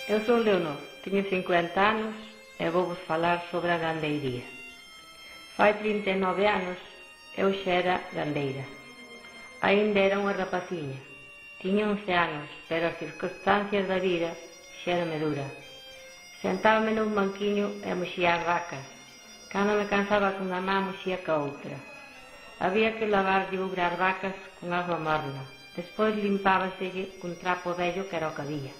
Eu son Leonor, teño 50 anos e vou vos falar sobre a gandeiría. Fai 39 anos eu xa era gandeira. Aínda era unha rapaciña. Tiña 11 anos, pero as circunstancias da vida xa era dura. Sentábame nun banquiño e moxía as vacas. Cando me cansaba cunha má, moxía ca outra. Había que lavar de ubra as vacas con agua morna. Despois limpábaselle cun trapo vello que era o que había.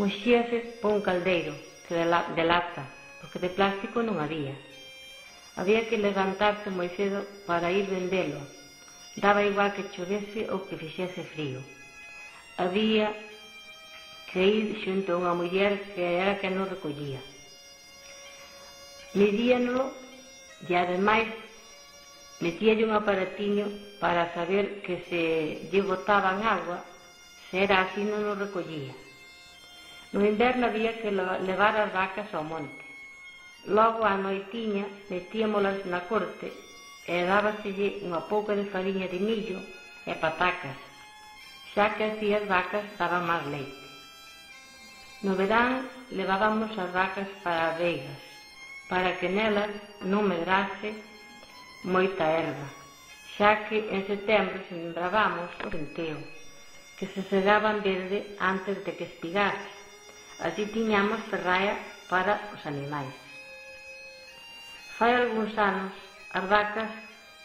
Moxíase por un caldeiro de lata, porque de plástico non había. Había que levantarse moi cedo para ir vendelo. Daba igual que chovese ou que fixese frío. Había que ir xunto a unha muller que era que nos recollía. Medíanlo e ademais metíalle un aparatiño para saber que se lle botaban agua, se era así non nos recollía. No inverno había que levar as vacas ao monte. Logo á noitiña metíamolas na corte e dábaselle unha pouca de fariña de millo e patacas, xa que así as vacas daban máis leite. No verán levábamos as vacas para as veigas, para que nelas non medrase moita erva, xa que en setembro sembrábamos o centeo, que se segaban verde antes de que espigase. Así tiñamos ferraia para os animais. Fai algúns anos, as vacas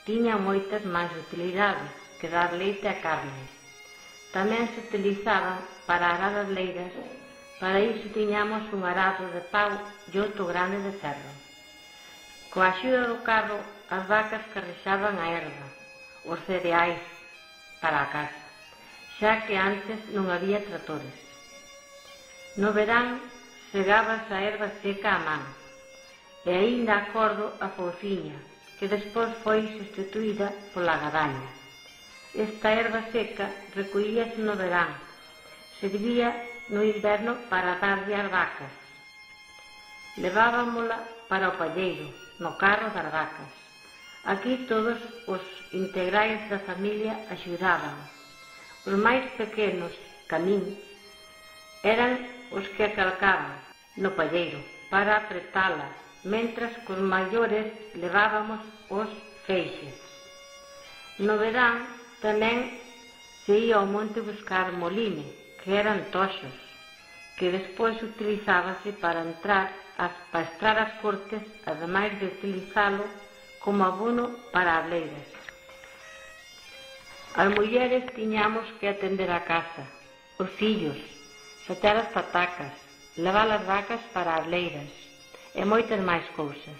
tiñan moitas máis utilidades que dar leite a carne. Tamén se utilizaban para arar as leiras. Para iso tiñamos un arado de pau e outro grande de ferro. Coa axuda do carro, as vacas carrexaban a erva, os cereais, para a casa, xa que antes non había tratores. No verán, segábase a erva seca a man, e aínda acordo a fouciña, que despois foi sustituída pola gadaña. Esta erva seca recollíase no verán, servía no inverno para darlle as vacas. Levábamola para o palleiro, no carro das vacas. Aquí todos os integrais da familia axudaban. Os máis pequenos, ca min, eran os que calcaban no palleiro para apretala, mentras cos maiores levábamos os feixes. No verán tamén se ia ao monte buscar moline, que eran toxos, que despois utilizábase para estrar as cortes, ademais de utilizalo como abono para as leiras. As mulleres tiñamos que atender a casa, os fillos, sacar as patacas, levar as vacas para as leiras e moitas máis cousas.